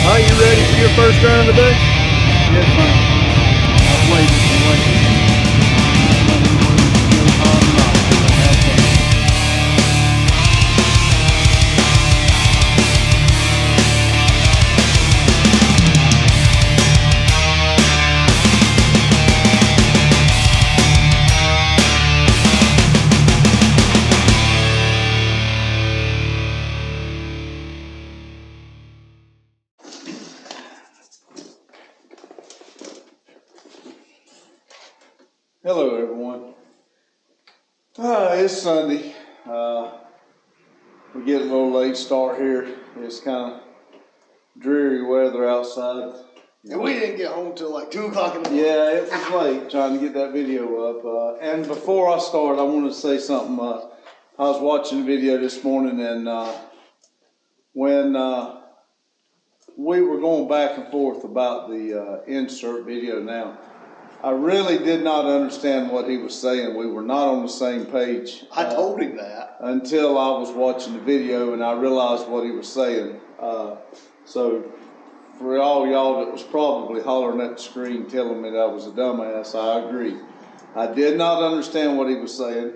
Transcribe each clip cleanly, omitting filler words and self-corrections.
Are you ready for your first run of the day? Yes, man. I've waited and waited. Hello, everyone. It's Sunday. We're getting a little late start here. It's kind of dreary weather outside. And we didn't get home till like 2 o'clock in the morning. Yeah, it was late trying to get that video up. And before I start, I want to say something. I was watching a video this morning, and when we were going back and forth about the insert video now, I really did not understand what he was saying. We were not on the same page. I told him that. Until I was watching the video and I realized what he was saying. So for all y'all that was probably hollering at the screen telling me that I was a dumbass, I agree. I did not understand what he was saying.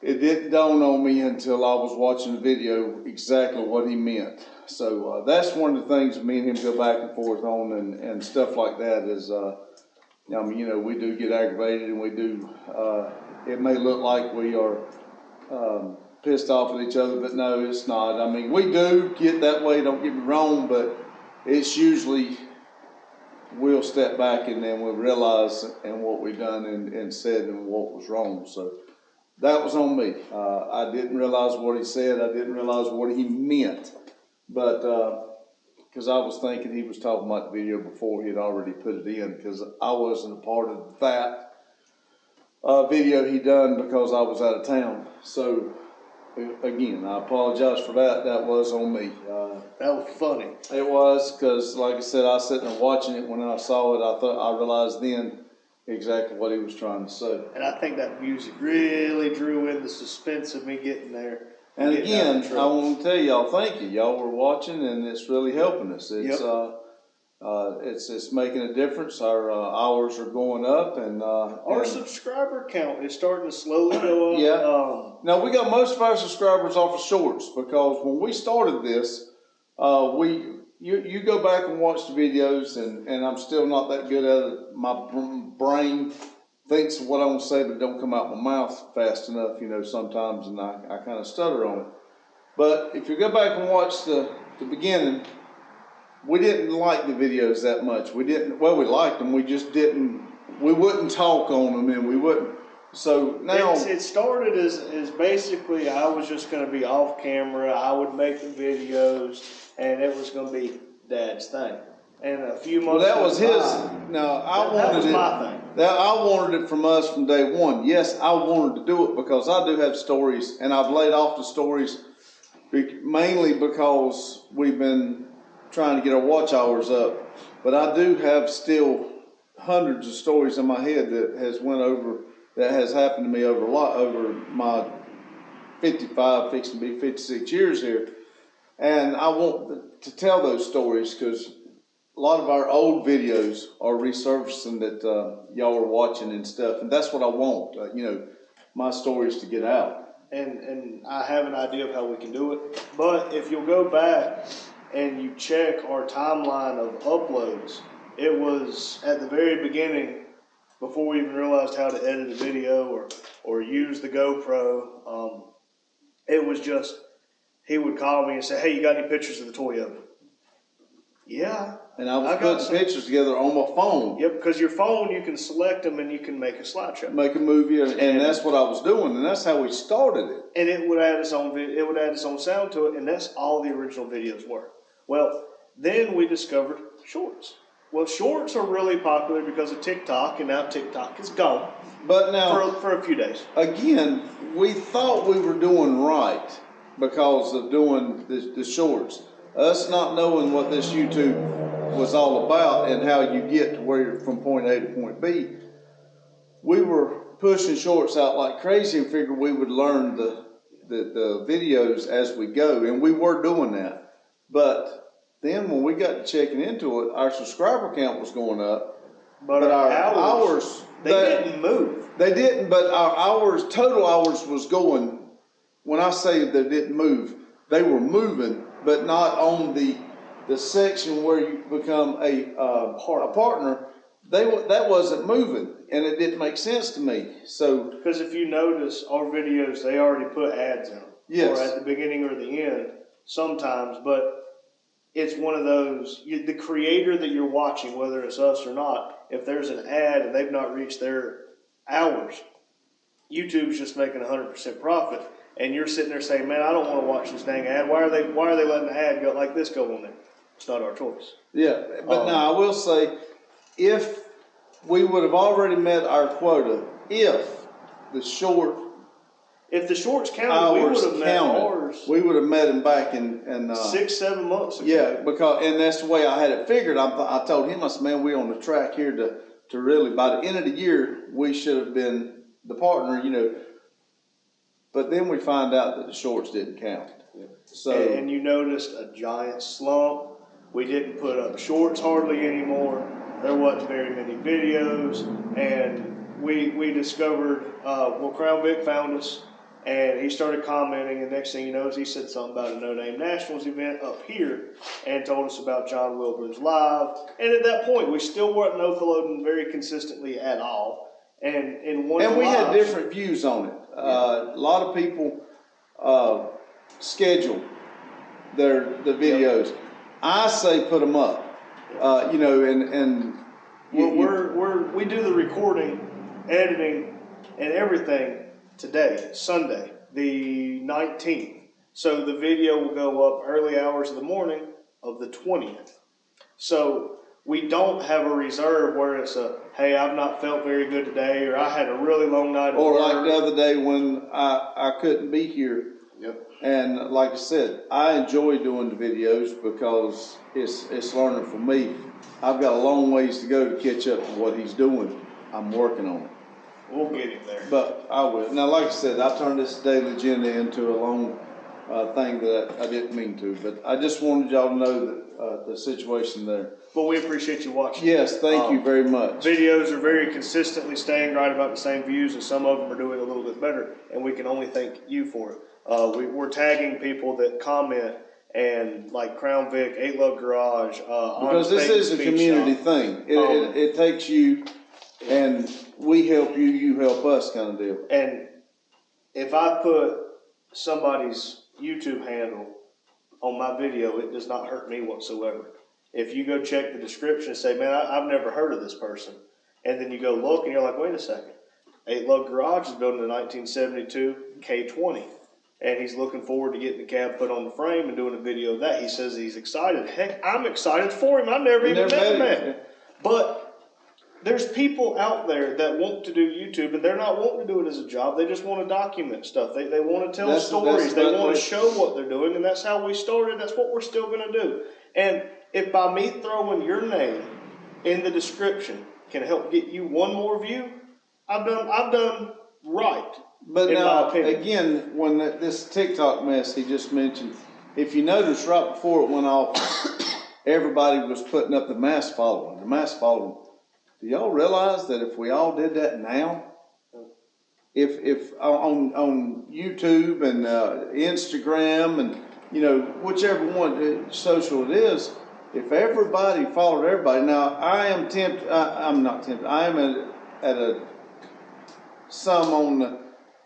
It didn't dawn on me until I was watching the video exactly what he meant. So that's one of the things me and him go back and forth on, and stuff like that is, I mean, you know, we do get aggravated, and we do, it may look like we are pissed off at each other, but no, it's not. I mean, we do get that way, don't get me wrong, but it's usually we'll step back and then we'll realize and what we've done and said and what was wrong. So that was on me. I didn't realize what he said. I didn't realize what he meant, but because I was thinking he was talking about the video before he had already put it in, because I wasn't a part of that video he done because I was out of town. So again, I apologize for that. That was on me. That was funny. It was, because like I said, I was sitting there watching it. When I saw it, I realized then exactly what he was trying to say. And I think that music really drew in the suspense of me getting there. And again, I want to tell y'all, thank you. Y'all were watching, and it's really helping us. It's it's making a difference. Our hours are going up, and our subscriber count is starting to slowly go up. Yeah. Now we got most of our subscribers off of shorts, because when we started this, you go back and watch the videos, and I'm still not that good at it. My brain thinks of what I want to say, but it don't come out my mouth fast enough, you know, sometimes, and I kind of stutter on it. But if you go back and watch the beginning, we didn't like the videos that much. We liked them, we just we wouldn't talk on them, and we wouldn't. So now it started as basically I was just going to be off camera. I would make the videos, and it was going to be Dad's thing. And a few months. Well, that was his. No, that was my thing. I wanted it from us from day one. Yes, I wanted to do it because I do have stories, and I've laid off the stories mainly because we've been trying to get our watch hours up. But I do have still hundreds of stories in my head that has happened to me over my 55, fixing to be 56 years here, and I want to tell those stories because a lot of our old videos are resurfacing that y'all are watching and stuff, and that's what I want. You know, my stories to get out. And I have an idea of how we can do it. But if you'll go back and you check our timeline of uploads, it was at the very beginning, before we even realized how to edit a video or use the GoPro. It was just, he would call me and say, "Hey, you got any pictures of the Toyota?" Yeah. And I was putting pictures together on my phone. Yep, because your phone, you can select them and you can make a slideshow. Make a movie, and that's what I was doing, and that's how we started it. And it would add its own sound to it, and that's all the original videos were. Well, then we discovered shorts. Well, shorts are really popular because of TikTok, and now TikTok is gone. But now for a few days. Again, we thought we were doing right because of doing the shorts. Us not knowing what this YouTube was all about and how you get to where you're from point A to point B, we were pushing shorts out like crazy and figured we would learn the videos as we go, and we were doing that. But Then when we got to checking into it, our subscriber count was going up, But our hours, hours, they didn't move. They didn't, but our hours, total hours was going, when I say they didn't move, they were moving, but not on the section where you become a partner. That wasn't moving, and it didn't make sense to me, so. Because if you notice, our videos, they already put ads in them. Yes. Or at the beginning or the end, sometimes, but it's one of those, the creator that you're watching, whether it's us or not, if there's an ad and they've not reached their hours, YouTube's just making 100% profit, and you're sitting there saying, man, I don't want to watch this dang ad. Why are they letting the ad go like this go on there? It's not our choice. Yeah, but now I will say, if we would have already met our quota, if the shorts counted, we would have met counted, ours we would have met them back in 6-7 months ago. yeah, and that's the way I had it figured. I told him, I said, man, we're on the track here to really, by the end of the year, we should have been the partner, you know. But then we find out that the shorts didn't count. Yeah. So and you noticed a giant slump. We didn't put up shorts hardly anymore. There wasn't very many videos, and we discovered, Crown Vic found us, and he started commenting, and next thing you know is he said something about a No Name Nationals event up here, and told us about John Wilburn's Live, and at that point, we still weren't uploading very consistently at all, and in one and we live, had different views on it. A lot of people schedule the videos. Yep. I say put them up, you know, and we do the recording, editing, and everything today, Sunday, the 19th. So the video will go up early hours of the morning of the 20th. So we don't have a reserve where it's hey, I've not felt very good today, or I had a really long night. Or like the other day when I couldn't be here. Yep. And like I said, I enjoy doing the videos because it's learning for me. I've got a long ways to go to catch up to what he's doing. I'm working on it. We'll get him there. But I will. Now, like I said, I turned this daily agenda into a long thing that I didn't mean to. But I just wanted y'all to know that the situation there. But we appreciate you watching. Yes, thank you very much. Videos are very consistently staying right about the same views, and some of them are doing a little bit better, and we can only thank you for it. We're tagging people that comment, and like Crown Vic, 8 Love Garage, because this is a community thing. It takes you, and we help you, you help us kind of deal. And if I put somebody's YouTube handle on my video, it does not hurt me whatsoever. If you go check the description and say, man, I've never heard of this person, and then you go look and you're like, wait a second, 8 Love Garage is built in a 1972 K20, and he's looking forward to getting the cab put on the frame and doing a video of that. He says he's excited. Heck, I'm excited for him. I've never even met the man. But there's people out there that want to do YouTube, and they're not wanting to do it as a job. They just want to document stuff. They want to tell stories. They want to show what they're doing, and that's how we started. That's what we're still going to do. And if by me throwing your name in the description can help get you one more view, I've done right. But now, again, when this TikTok mess he just mentioned, if you notice right before it went off, everybody was putting up the mass following. Do y'all realize that if we all did that now, if on YouTube and Instagram and, you know, whichever one social it is, if everybody followed everybody, now I am tempted, I'm not tempted, I am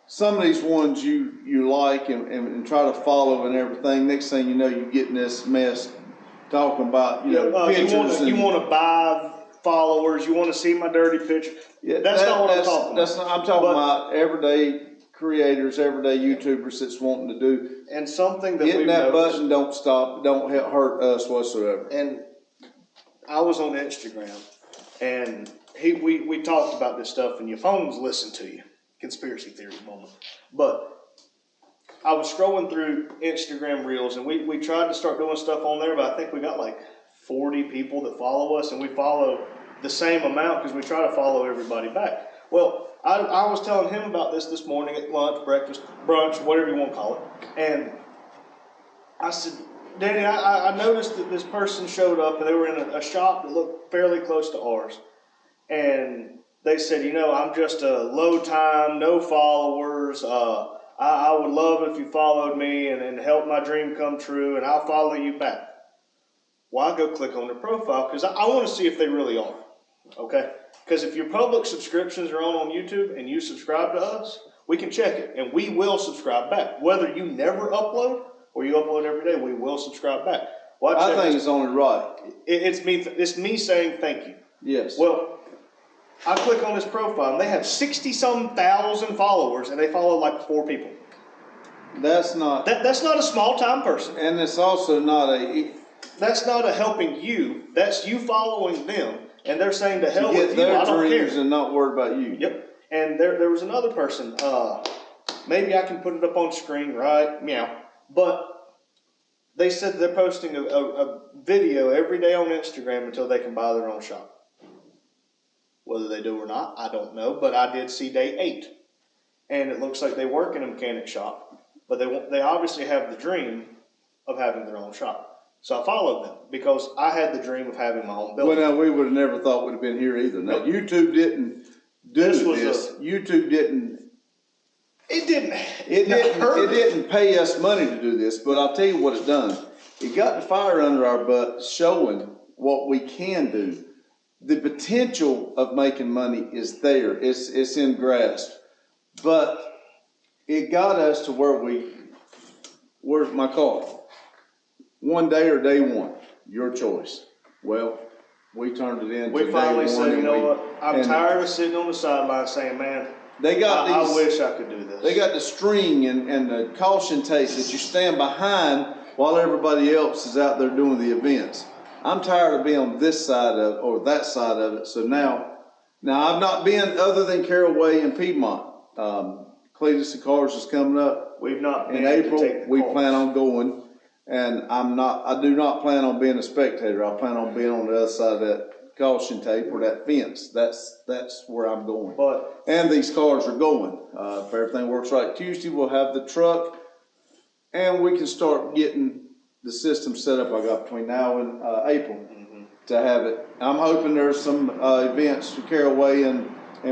some of these ones you like and try to follow and everything. Next thing you know, you get in this mess talking about, pictures. You want to buy followers, you want to see my dirty picture. Yeah, that's not what I'm talking about. I'm talking about everyday creators, everyday YouTubers that's wanting to do. And something that hitting that button don't stop, don't hurt us whatsoever. And I was on Instagram, and we talked about this stuff, and your phones listen to you. Conspiracy theory moment. But I was scrolling through Instagram Reels, and we tried to start doing stuff on there, but I think we got like 40 people that follow us, and we follow the same amount because we try to follow everybody back. Well, I was telling him about this morning at lunch, breakfast, brunch, whatever you want to call it, and I said, Danny, I noticed that this person showed up and they were in a shop that looked fairly close to ours. And they said, you know, I'm just a low time, no followers. I would love if you followed me and help my dream come true, and I'll follow you back. Well, I go click on their profile because I want to see if they really are. Okay? Because if your public subscriptions are on YouTube and you subscribe to us, we can check it and we will subscribe back. Whether you never upload or you upload every day, we will subscribe back. Well, I think it's only right. It's me saying thank you. Yes. Well, I click on this profile and they have 60-some thousand followers and they follow like 4 people. That's not. That's not a small time person. And it's also not a. That's not a helping you. That's you following them, and they're saying to hell with you. Their I don't dreams care. and not worry about you. Yep. And there was another person. Maybe I can put it up on screen, right? Meow. But they said they're posting a video every day on Instagram until they can buy their own shop. Whether they do or not, I don't know. But I did see day 8, and it looks like they work in a mechanic shop. But they obviously have the dream of having their own shop. So I followed them because I had the dream of having my own building. Well, now we would have never thought would have been here either. Now, YouTube didn't do this. YouTube didn't. It didn't. It didn't pay us money to do this, but I'll tell you what it done. It got the fire under our butt, showing what we can do. The potential of making money is there. It's in grasp, but it got us to where's my car? One day or day one, your choice. Well, we turned it in. We finally said, you know what? I'm tired of sitting on the sideline saying, man, I wish I could do this. They got the string and the caution tape that you stand behind while everybody else is out there doing the events. I'm tired of being on this side of or that side of it. So now I've not been other than Caraway and Piedmont. Cletus and Cars is coming up. We've not been in April. We cars. plan on going, and I do not plan on being a spectator. I plan on being on the other side of that caution tape or that fence. That's where I'm going. And these cars are going. If everything works right Tuesday, we'll have the truck, and we can start getting the system set up. I got between now and April to have it. I'm hoping there's some events for Caraway and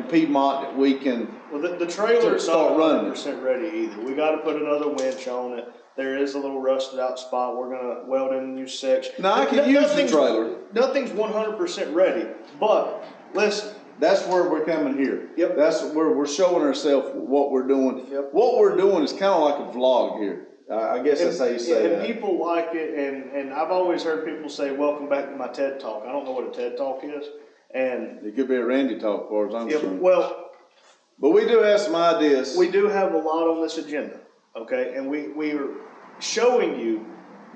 Piedmont that we can. Well, the trailer's not 100% ready either. We got to put another winch on it. There is a little rusted out spot. We're going to weld in a new section. Now, I can use the trailer. Nothing's 100% ready, but listen. That's where we're coming here. Yep. That's where we're showing ourselves what we're doing. Yep. What we're doing is kind of like a vlog here. I guess that's how you say it. And people like it, and I've always heard people say, welcome back to my TED Talk. I don't know what a TED Talk is. And it could be a Randy Talk, as far as I'm concerned. Well, but we do have some ideas. We do have a lot on this agenda, okay? And we are showing you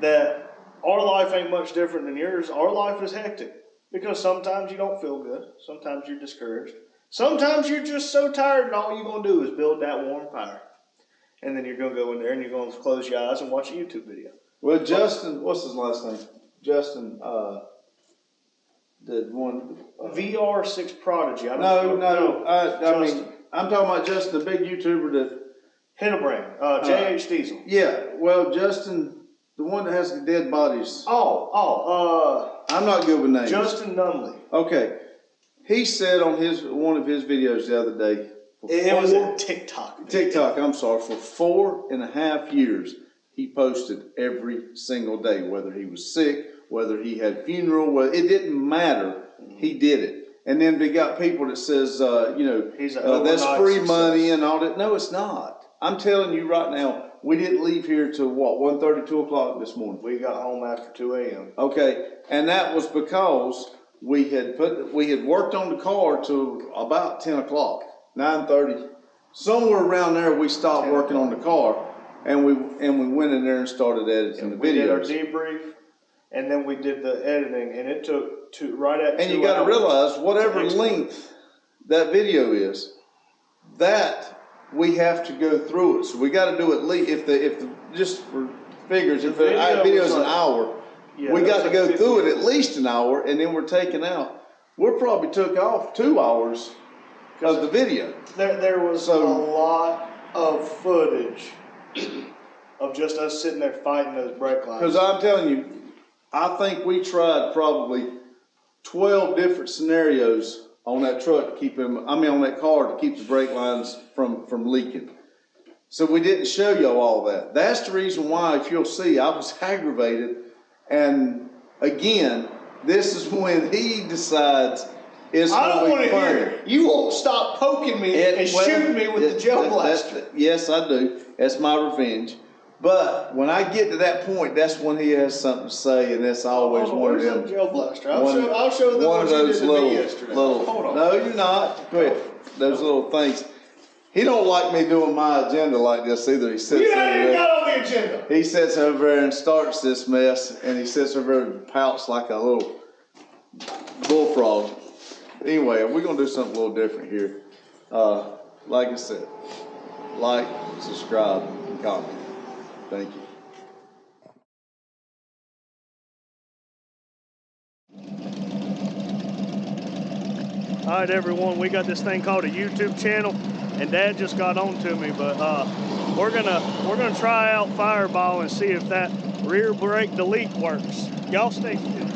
that our life ain't much different than yours. Our life is hectic because sometimes you don't feel good. Sometimes you're discouraged. Sometimes you're just so tired and all you're going to do is build that warm fire. And then you're going to go in there and you're going to close your eyes and watch a YouTube video. Well, Justin, what's his last name? Justin, the one VR6 Prodigy. I mean, I'm talking about Justin, the big YouTuber that Hinterbrand, JH Diesel. Yeah, well, Justin, the one that has the dead bodies. I'm not good with names. Justin Nunley. Okay, he said on one of his videos the other day. It was a TikTok. TikTok. I'm sorry. For 4.5 years, he posted every single day, whether he was sick, whether he had funeral, it didn't matter. He did it. And then they got people that says, that's free money and all that. No, it's not. I'm telling you right now, we didn't leave here till 1:30, 2 o'clock this morning. We got home after 2 a.m. Okay, and that was because we had worked on the car till about 10 o'clock, 9:30, somewhere around there. We stopped working on the car, and we went in there and started editing the videos. We did our debrief. And then we did the editing, and it took right at 2 hours. And you got to realize, whatever length that video is, that we have to go through it. So we got to do at least, if the just for figures, if the video is an hour, we got to go through it at least an hour, and then we're taking out. We probably took off 2 hours of the video. There was a lot of footage of just us sitting there fighting those brake lines. Because I'm telling you, I think we tried probably 12 different scenarios on that truck to keep him, on that car to keep the brake lines from leaking. So we didn't show y'all all that. That's the reason why, if you'll see, I was aggravated. And again, this is when he decides it's I don't want going to to be hear funny. it. You won't stop poking me and shooting me with the gel blaster. Yes, I do. That's my revenge. But when I get to that point, that's when he has something to say, and that's always one of them. Where's that gel blaster? I'll show them One what of you those did to little, me yesterday. little. Hold on. No, you're not. Go ahead. Those little things. He don't like me doing my agenda like this either. He sits You over ain't even there. got on the agenda. He sits over there and starts this mess, and he sits over there and pouts like a little bullfrog. Anyway, we're gonna do something a little different here. Like I said, like, subscribe, and comment. Thank you. All right, everyone, we got this thing called a YouTube channel, and Dad just got on to me, but we're gonna try out Fireball and see if that rear brake delete works. Y'all stay tuned.